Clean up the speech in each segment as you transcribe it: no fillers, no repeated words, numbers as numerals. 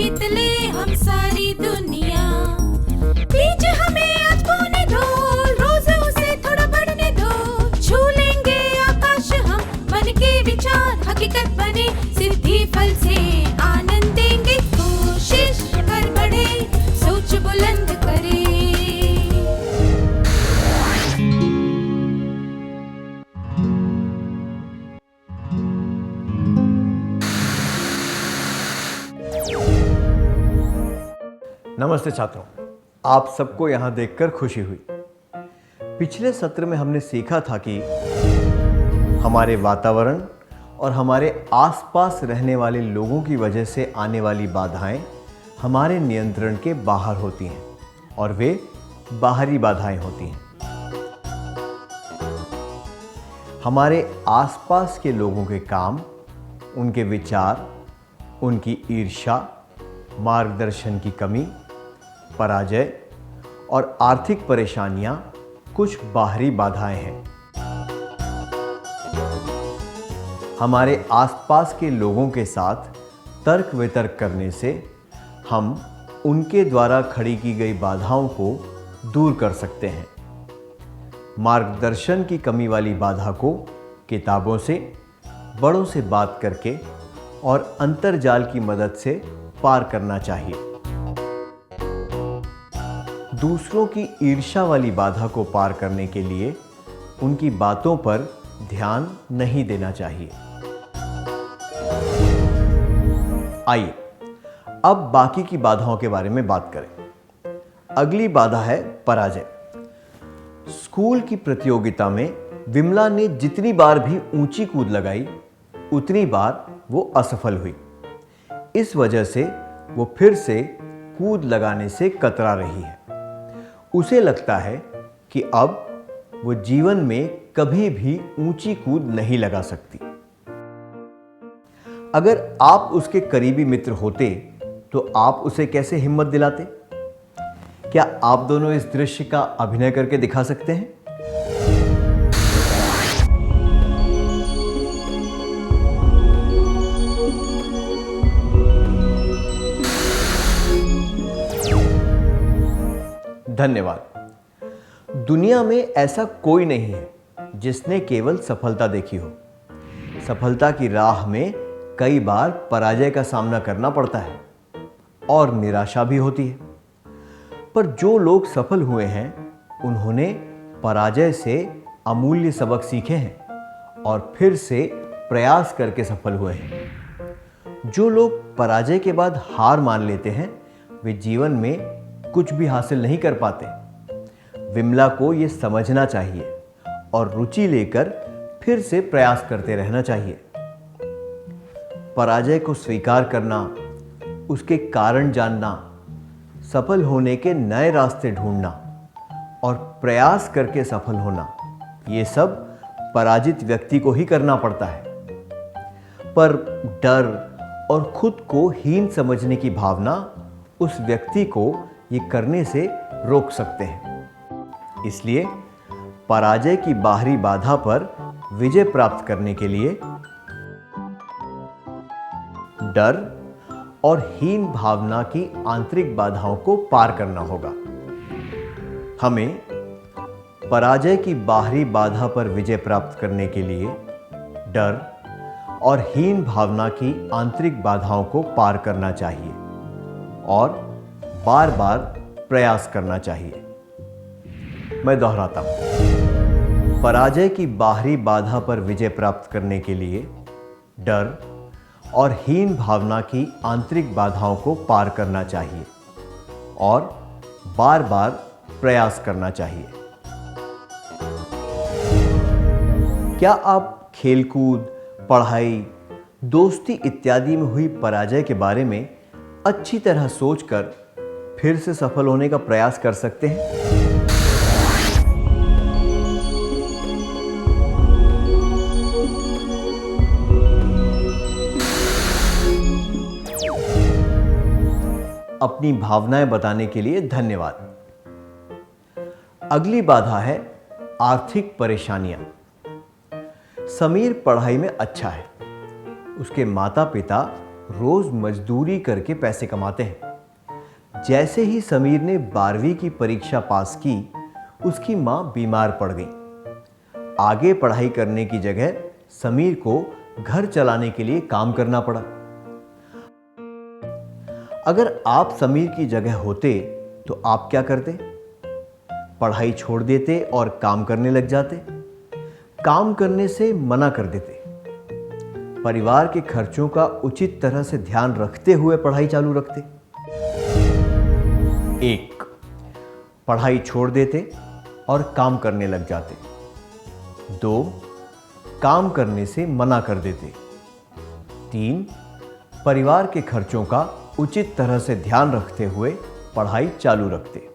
जीत ले हम सारी दुनिया। बीच हमें आज बोने दो, रोज उसे थोड़ा बढ़ने दो। छू लेंगे आकाश हम, मन के विचार हकीकत बने। सिद्धि फल से आनंद देंगे, कोशिश कर बढ़े, सोच बुलंद करे। नमस्ते छात्रों, आप सबको यहाँ देखकर खुशी हुई। पिछले सत्र में हमने सीखा था कि हमारे वातावरण और हमारे आसपास रहने वाले लोगों की वजह से आने वाली बाधाएं हमारे नियंत्रण के बाहर होती हैं और वे बाहरी बाधाएं होती हैं। हमारे आसपास के लोगों के काम, उनके विचार, उनकी ईर्ष्या, मार्गदर्शन की कमी, पराजय और आर्थिक परेशानियां कुछ बाहरी बाधाएं हैं। हमारे आसपास के लोगों के साथ तर्क वितर्क करने से हम उनके द्वारा खड़ी की गई बाधाओं को दूर कर सकते हैं। मार्गदर्शन की कमी वाली बाधा को किताबों से, बड़ों से बात करके और अंतर्जाल की मदद से पार करना चाहिए। दूसरों की ईर्ष्या वाली बाधा को पार करने के लिए उनकी बातों पर ध्यान नहीं देना चाहिए। आइए अब बाकी की बाधाओं के बारे में बात करें। अगली बाधा है पराजय। स्कूल की प्रतियोगिता में विमला ने जितनी बार भी ऊंची कूद लगाई, उतनी बार वो असफल हुई। इस वजह से वो फिर से कूद लगाने से कतरा रही है। उसे लगता है कि अब वो जीवन में कभी भी ऊंची कूद नहीं लगा सकती। अगर आप उसके करीबी मित्र होते तो आप उसे कैसे हिम्मत दिलाते? क्या आप दोनों इस दृश्य का अभिनय करके दिखा सकते हैं? धन्यवाद। दुनिया में ऐसा कोई नहीं है जिसने केवल सफलता देखी हो। सफलता की राह में कई बार पराजय का सामना करना पड़ता है और निराशा भी होती है। पर जो लोग सफल हुए हैं, उन्होंने पराजय से अमूल्य सबक सीखे हैं और फिर से प्रयास करके सफल हुए हैं। जो लोग पराजय के बाद हार मान लेते हैं, वे जीवन में कुछ भी हासिल नहीं कर पाते। विमला को यह समझना चाहिए और रुचि लेकर फिर से प्रयास करते रहना चाहिए। पराजय को स्वीकार करना, उसके कारण जानना, सफल होने के नए रास्ते ढूंढना और प्रयास करके सफल होना, ये सब पराजित व्यक्ति को ही करना पड़ता है। पर डर और खुद को हीन समझने की भावना उस व्यक्ति को ये करने से रोक सकते हैं। इसलिए पराजय की बाहरी बाधा पर विजय प्राप्त करने के लिए डर और हीन भावना की आंतरिक बाधाओं को पार करना होगा। हमें पराजय की बाहरी बाधा पर विजय प्राप्त करने के लिए डर और हीन भावना की आंतरिक बाधाओं को पार करना चाहिए और बार बार प्रयास करना चाहिए। मैं दोहराता हूं, पराजय की बाहरी बाधा पर विजय प्राप्त करने के लिए डर और हीन भावना की आंतरिक बाधाओं को पार करना चाहिए और बार बार प्रयास करना चाहिए। क्या आप खेलकूद, पढ़ाई, दोस्ती इत्यादि में हुई पराजय के बारे में अच्छी तरह सोचकर फिर से सफल होने का प्रयास कर सकते हैं? अपनी भावनाएं बताने के लिए धन्यवाद। अगली बाधा है आर्थिक परेशानियां। समीर पढ़ाई में अच्छा है। उसके माता पिता रोज मजदूरी करके पैसे कमाते हैं। जैसे ही समीर ने 12वीं की परीक्षा पास की, उसकी मां बीमार पड़ गई। आगे पढ़ाई करने की जगह समीर को घर चलाने के लिए काम करना पड़ा। अगर आप समीर की जगह होते तो आप क्या करते? पढ़ाई छोड़ देते और काम करने लग जाते? काम करने से मना कर देते? परिवार के खर्चों का उचित तरह से ध्यान रखते हुए पढ़ाई चालू रखते? 1. पढ़ाई छोड़ देते और काम करने लग जाते। 2. काम करने से मना कर देते। 3. परिवार के खर्चों का उचित तरह से ध्यान रखते हुए पढ़ाई चालू रखते।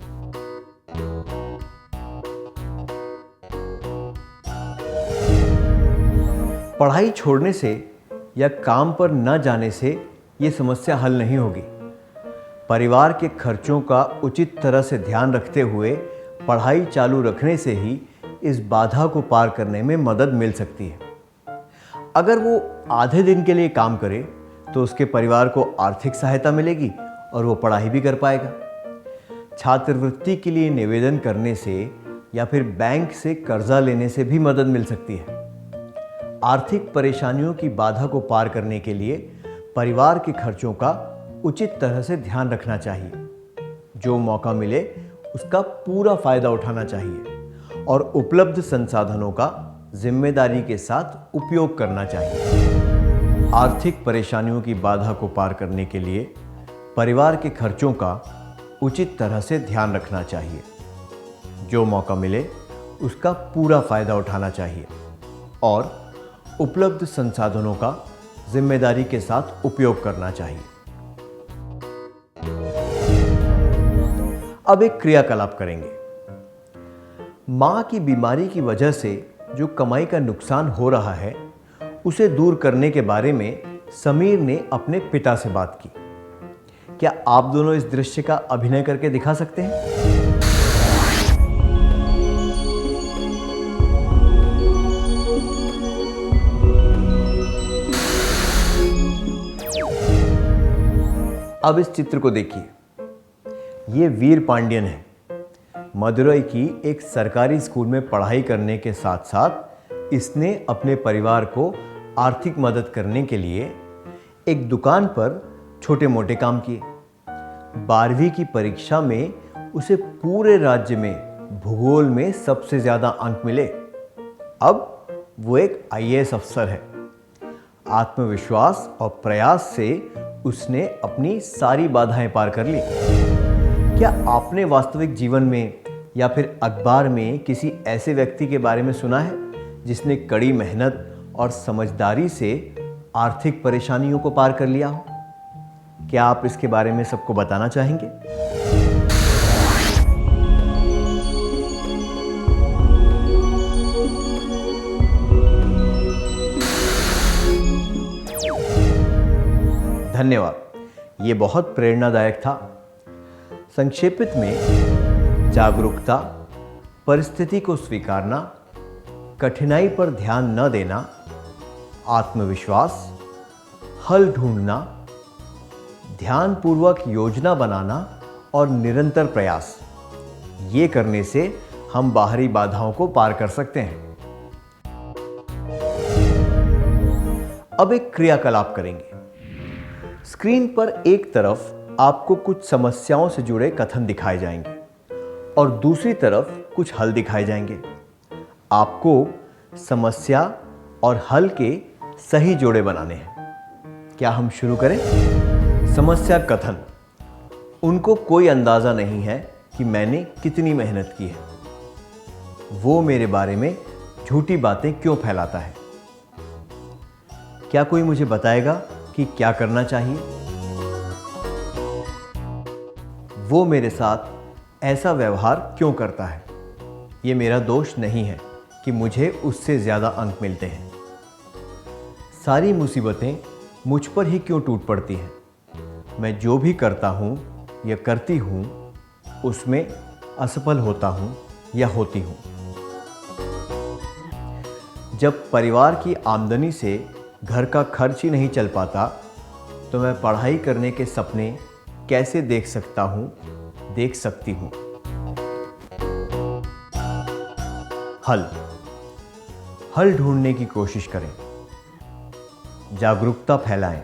पढ़ाई छोड़ने से या काम पर न जाने से यह समस्या हल नहीं होगी। परिवार के खर्चों का उचित तरह से ध्यान रखते हुए पढ़ाई चालू रखने से ही इस बाधा को पार करने में मदद मिल सकती है। अगर वो आधे दिन के लिए काम करे तो उसके परिवार को आर्थिक सहायता मिलेगी और वो पढ़ाई भी कर पाएगा। छात्रवृत्ति के लिए निवेदन करने से या फिर बैंक से कर्जा लेने से भी मदद मिल सकती है। आर्थिक परेशानियों की बाधा को पार करने के लिए परिवार के खर्चों का उचित तरह से ध्यान रखना चाहिए। जो मौका मिले उसका पूरा फायदा उठाना चाहिए और उपलब्ध संसाधनों का जिम्मेदारी के साथ उपयोग करना चाहिए। आर्थिक परेशानियों की बाधा को पार करने के लिए परिवार के खर्चों का उचित तरह से ध्यान रखना चाहिए। जो मौका मिले उसका पूरा फायदा उठाना चाहिए और उपलब्ध संसाधनों का जिम्मेदारी के साथ उपयोग करना चाहिए। अब एक क्रियाकलाप करेंगे। मां की बीमारी की वजह से जो कमाई का नुकसान हो रहा है उसे दूर करने के बारे में समीर ने अपने पिता से बात की। क्या आप दोनों इस दृश्य का अभिनय करके दिखा सकते हैं? अब इस चित्र को देखिए। ये वीर पांड्यन है। मदुरई की एक सरकारी स्कूल में पढ़ाई करने के साथ साथ इसने अपने परिवार को आर्थिक मदद करने के लिए एक दुकान पर छोटे मोटे काम किए। 12वीं की परीक्षा में उसे पूरे राज्य में भूगोल में सबसे ज्यादा अंक मिले। अब वो एक IAS अफसर है। आत्मविश्वास और प्रयास से उसने अपनी सारी बाधाएं पार कर ली। क्या आपने वास्तविक जीवन में या फिर अखबार में किसी ऐसे व्यक्ति के बारे में सुना है जिसने कड़ी मेहनत और समझदारी से आर्थिक परेशानियों को पार कर लिया हो? क्या आप इसके बारे में सबको बताना चाहेंगे? धन्यवाद। ये बहुत प्रेरणादायक था। संक्षेपित में जागरूकता, परिस्थिति को स्वीकारना, कठिनाई पर ध्यान न देना, आत्मविश्वास, हल ढूंढना, ध्यानपूर्वक योजना बनाना और निरंतर प्रयास, ये करने से हम बाहरी बाधाओं को पार कर सकते हैं। अब एक क्रियाकलाप करेंगे। स्क्रीन पर एक तरफ आपको कुछ समस्याओं से जुड़े कथन दिखाए जाएंगे और दूसरी तरफ कुछ हल दिखाए जाएंगे। आपको समस्या और हल के सही जोड़े बनाने हैं। क्या हम शुरू करें? समस्या कथन। उनको कोई अंदाजा नहीं है कि मैंने कितनी मेहनत की है। वो मेरे बारे में झूठी बातें क्यों फैलाता है? क्या कोई मुझे बताएगा कि क्या करना चाहिए? वो मेरे साथ ऐसा व्यवहार क्यों करता है? ये मेरा दोष नहीं है कि मुझे उससे ज़्यादा अंक मिलते हैं। सारी मुसीबतें मुझ पर ही क्यों टूट पड़ती हैं? मैं जो भी करता हूँ या करती हूँ उसमें असफल होता हूँ या होती हूँ। जब परिवार की आमदनी से घर का खर्च ही नहीं चल पाता तो मैं पढ़ाई करने के सपने कैसे देख सकता हूँ, देख सकती हूँ। हल ढूंढने की कोशिश करें, जागरूकता फैलाएं,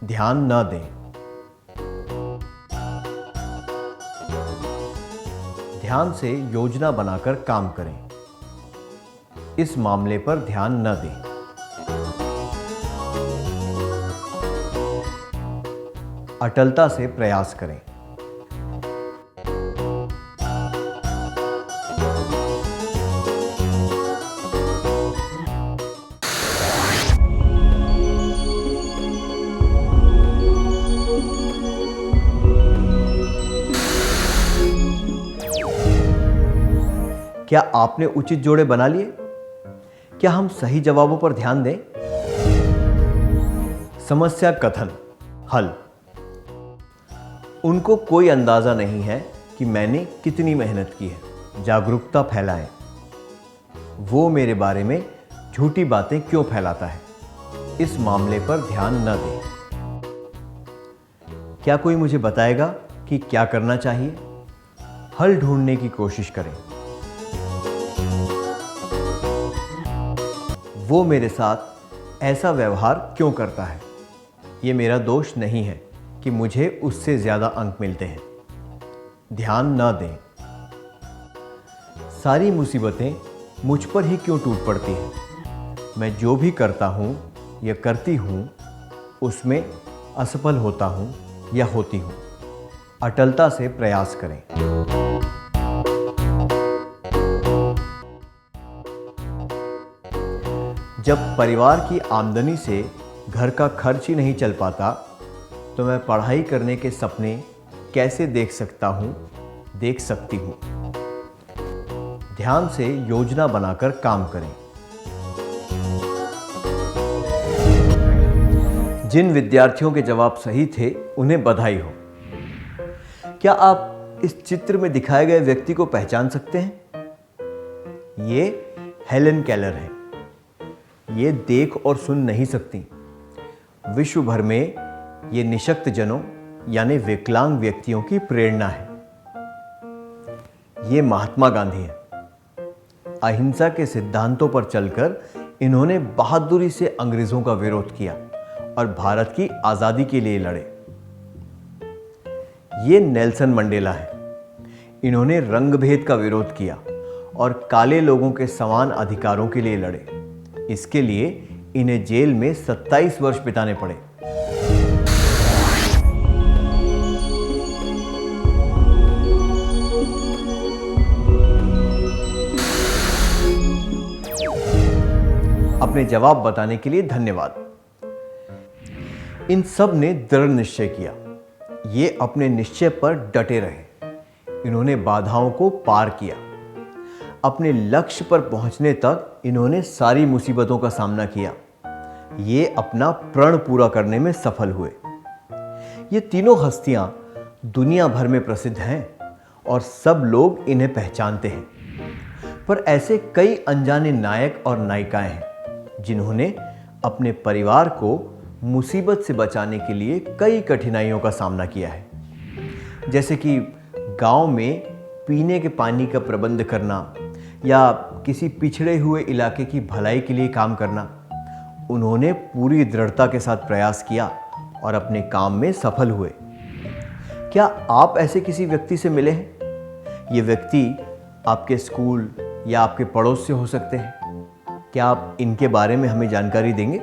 ध्यान न दें। ध्यान से योजना बनाकर काम करें, इस मामले पर ध्यान न दें। अटलता से प्रयास करें। क्या आपने उचित जोड़े बना लिए? क्या हम सही जवाबों पर ध्यान दें? समस्या कथन। हल। उनको कोई अंदाजा नहीं है कि मैंने कितनी मेहनत की है। जागरूकता फैलाएं। वो मेरे बारे में झूठी बातें क्यों फैलाता है, इस मामले पर ध्यान न दें। क्या कोई मुझे बताएगा कि क्या करना चाहिए? हल ढूंढने की कोशिश करें। वो मेरे साथ ऐसा व्यवहार क्यों करता है? ये मेरा दोष नहीं है कि मुझे उससे ज्यादा अंक मिलते हैं। ध्यान न दें। सारी मुसीबतें मुझ पर ही क्यों टूट पड़ती हैं? मैं जो भी करता हूं या करती हूं उसमें असफल होता हूं या होती हूं। अटलता से प्रयास करें। जब परिवार की आमदनी से घर का खर्च ही नहीं चल पाता, तो मैं पढ़ाई करने के सपने कैसे देख सकता हूँ, देख सकती हूँ। ध्यान से योजना बनाकर काम करें। जिन विद्यार्थियों के जवाब सही थे, उन्हें बधाई हो। क्या आप इस चित्र में दिखाए गए व्यक्ति को पहचान सकते हैं? ये हेलेन केलर है। ये देख और सुन नहीं सकती। विश्व भर में ये निशक्त जनों यानी विकलांग व्यक्तियों की प्रेरणा है। ये महात्मा गांधी हैं। अहिंसा के सिद्धांतों पर चलकर इन्होंने बहादुरी से अंग्रेजों का विरोध किया और भारत की आजादी के लिए लड़े। ये नेल्सन मंडेला है। इन्होंने रंगभेद का विरोध किया और काले लोगों के समान अधिकारों के लिए लड़े। इसके लिए इन्हें जेल में 27 वर्ष बिताने पड़े। अपने जवाब बताने के लिए धन्यवाद। इन सब ने दृढ़ निश्चय किया। ये अपने निश्चय पर डटे रहे। इन्होंने बाधाओं को पार किया। अपने लक्ष्य पर पहुंचने तक इन्होंने सारी मुसीबतों का सामना किया। ये अपना प्रण पूरा करने में सफल हुए। ये तीनों हस्तियां दुनिया भर में प्रसिद्ध हैं और सब लोग इन्हें पहचानते हैं। पर ऐसे कई अनजाने नायक और नायिकाएं हैं जिन्होंने अपने परिवार को मुसीबत से बचाने के लिए कई कठिनाइयों का सामना किया है। जैसे कि गांव में पीने के पानी का प्रबंध करना या किसी पिछड़े हुए इलाके की भलाई के लिए काम करना। उन्होंने पूरी दृढ़ता के साथ प्रयास किया और अपने काम में सफल हुए। क्या आप ऐसे किसी व्यक्ति से मिले हैं? ये व्यक्ति आपके स्कूल या आपके पड़ोस से हो सकते हैं। क्या आप इनके बारे में हमें जानकारी देंगे?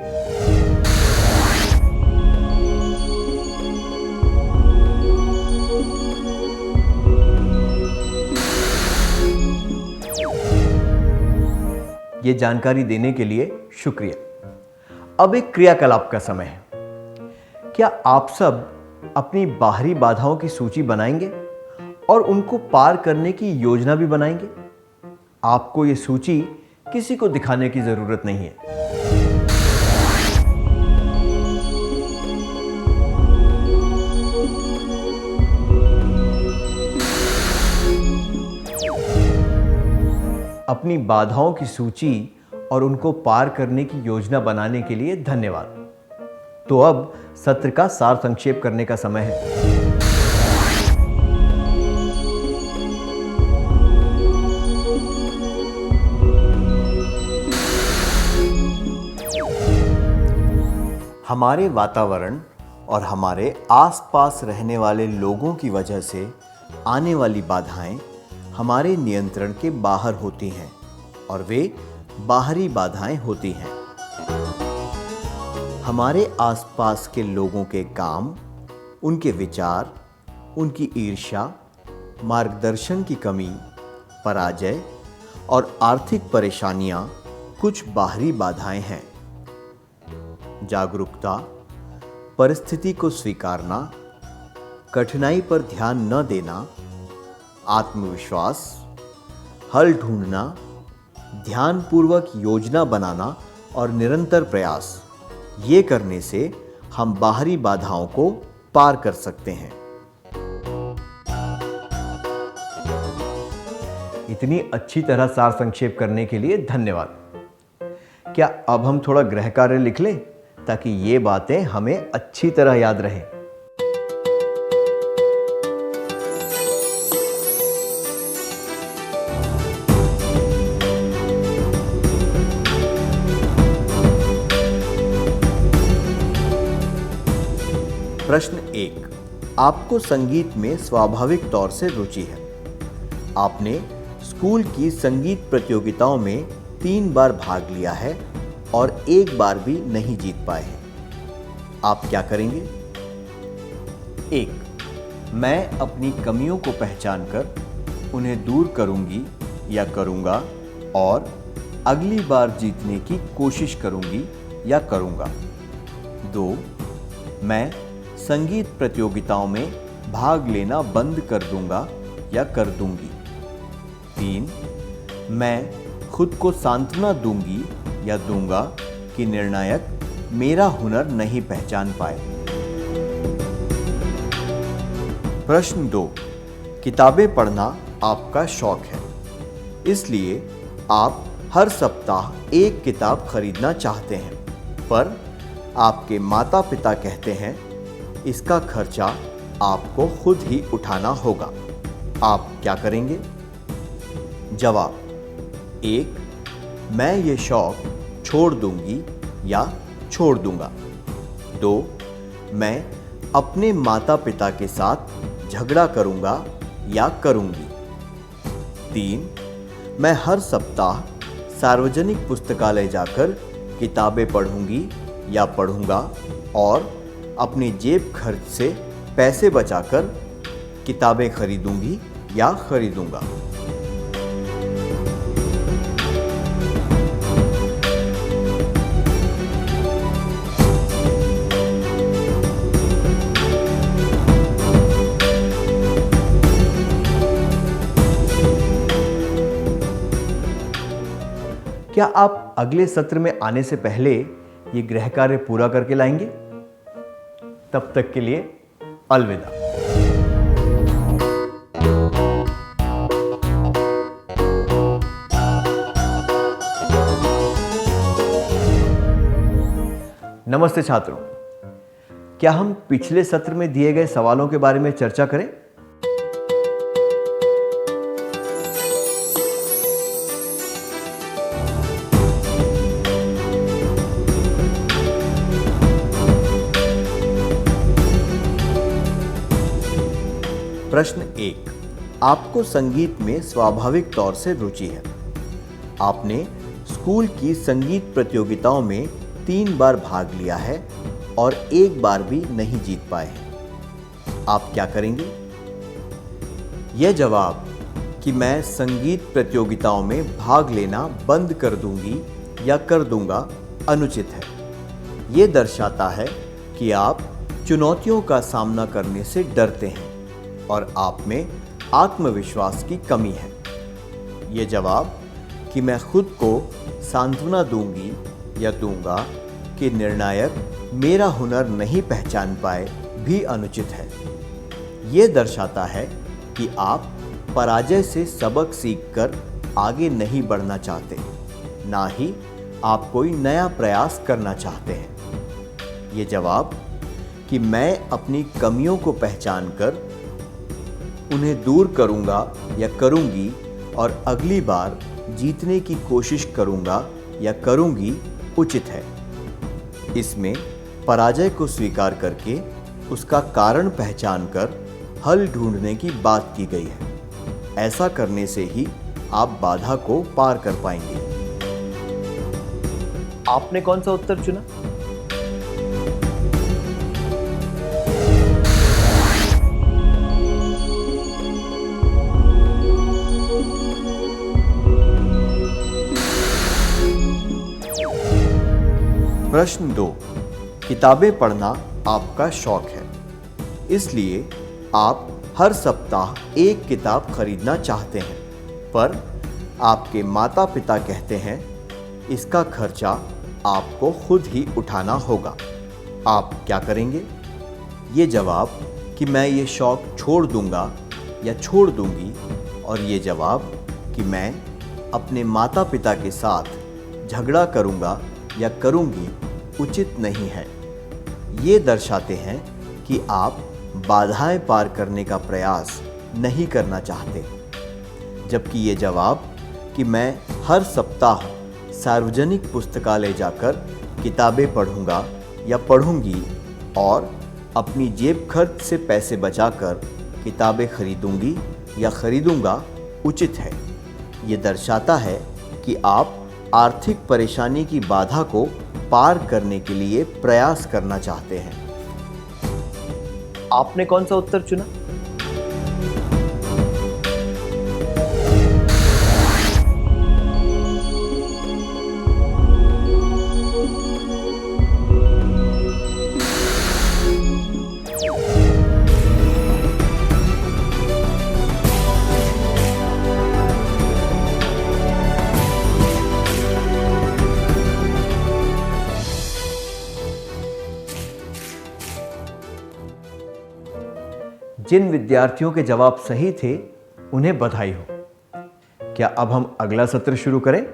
ये जानकारी देने के लिए शुक्रिया। अब एक क्रियाकलाप का समय है। क्या आप सब अपनी बाहरी बाधाओं की सूची बनाएंगे और उनको पार करने की योजना भी बनाएंगे? आपको ये सूची किसी को दिखाने की जरूरत नहीं है। अपनी बाधाओं की सूची और उनको पार करने की योजना बनाने के लिए धन्यवाद। तो अब सत्र का सार संक्षेप करने का समय है। हमारे वातावरण और हमारे आसपास रहने वाले लोगों की वजह से आने वाली बाधाएं हमारे नियंत्रण के बाहर होती हैं और वे बाहरी बाधाएं होती हैं। हमारे आसपास के लोगों के काम, उनके विचार, उनकी ईर्ष्या, मार्गदर्शन की कमी, पराजय और आर्थिक परेशानियां कुछ बाहरी बाधाएं हैं। जागरूकता, परिस्थिति को स्वीकारना, कठिनाई पर ध्यान न देना, आत्मविश्वास, हल ढूंढना, ध्यानपूर्वक योजना बनाना और निरंतर प्रयास, ये करने से हम बाहरी बाधाओं को पार कर सकते हैं। इतनी अच्छी तरह सार संक्षेप करने के लिए धन्यवाद। क्या अब हम थोड़ा गृह कार्य लिख लें ताकि ये बातें हमें अच्छी तरह याद रहें? प्रश्न 1। आपको संगीत में स्वाभाविक तौर से रुचि है। आपने स्कूल की संगीत प्रतियोगिताओं में 3 बार भाग लिया है और 1 बार भी नहीं जीत पाए हैं। आप क्या करेंगे? 1। मैं अपनी कमियों को पहचानकर उन्हें दूर करूंगी या करूंगा और अगली बार जीतने की कोशिश करूंगी या करूंगा। 2। मैं संगीत प्रतियोगिताओं में भाग लेना बंद कर दूंगा या कर दूंगी। 3। मैं खुद को सांत्वना दूंगी या दूंगा कि निर्णायक मेरा हुनर नहीं पहचान पाए। प्रश्न 2। किताबें पढ़ना आपका शौक है, इसलिए आप हर सप्ताह 1 किताब खरीदना चाहते हैं, पर आपके माता पिता कहते हैं इसका खर्चा आपको खुद ही उठाना होगा। आप क्या करेंगे? जवाब: 1। मैं ये शौक छोड़ दूंगी या छोड़ दूंगा। 2। मैं अपने माता पिता के साथ झगड़ा करूंगा या करूंगी। 3। मैं हर सप्ताह सार्वजनिक पुस्तकालय जाकर किताबें पढ़ूंगी या पढ़ूंगा और अपने जेब खर्च से पैसे बचाकर किताबें खरीदूंगी या खरीदूंगा। क्या आप अगले सत्र में आने से पहले ये गृह कार्य पूरा करके लाएंगे? तब तक के लिए अलविदा। नमस्ते छात्रों, क्या हम पिछले सत्र में दिए गए सवालों के बारे में चर्चा करें? प्रश्न 1। आपको संगीत में स्वाभाविक तौर से रुचि है। आपने स्कूल की संगीत प्रतियोगिताओं में 3 बार भाग लिया है और 1 बार भी नहीं जीत पाए हैं। आप क्या करेंगे? यह जवाब कि मैं संगीत प्रतियोगिताओं में भाग लेना बंद कर दूंगी या कर दूंगा अनुचित है। ये दर्शाता है कि आप चुनौतियों का सामना करने से डरते हैं और आप में आत्मविश्वास की कमी है। ये जवाब कि मैं खुद को सांत्वना दूंगी या दूंगा कि निर्णायक मेरा हुनर नहीं पहचान पाए भी अनुचित है। ये दर्शाता है कि आप पराजय से सबक सीखकर आगे नहीं बढ़ना चाहते, ना ही आप कोई नया प्रयास करना चाहते हैं। ये जवाब कि मैं अपनी कमियों को पहचान कर उन्हें दूर करूंगा या करूंगी और अगली बार जीतने की कोशिश करूंगा या करूंगी उचित है। इसमें पराजय को स्वीकार करके उसका कारण पहचान कर हल ढूंढने की बात की गई है। ऐसा करने से ही आप बाधा को पार कर पाएंगे। आपने कौन सा उत्तर चुना? प्रश्न 2, किताबें पढ़ना आपका शौक है, इसलिए आप हर सप्ताह एक किताब खरीदना चाहते हैं, पर आपके माता पिता कहते हैं इसका खर्चा आपको खुद ही उठाना होगा। आप क्या करेंगे? ये जवाब कि मैं ये शौक छोड़ दूंगा या छोड़ दूंगी और ये जवाब कि मैं अपने माता पिता के साथ झगड़ा करूंगा या करूंगी उचित नहीं है। ये दर्शाते हैं कि आप बाधाएं पार करने का प्रयास नहीं करना चाहते, जबकि ये जवाब कि मैं हर सप्ताह सार्वजनिक पुस्तकालय जाकर किताबें पढ़ूंगा या पढ़ूंगी और अपनी जेब खर्च से पैसे बचाकर किताबें खरीदूंगी या खरीदूंगा उचित है। ये दर्शाता है कि आप आर्थिक परेशानी की बाधा को पार करने के लिए प्रयास करना चाहते हैं। आपने कौन सा उत्तर चुना? जिन विद्यार्थियों के जवाब सही थे उन्हें बधाई हो। क्या अब हम अगला सत्र शुरू करें?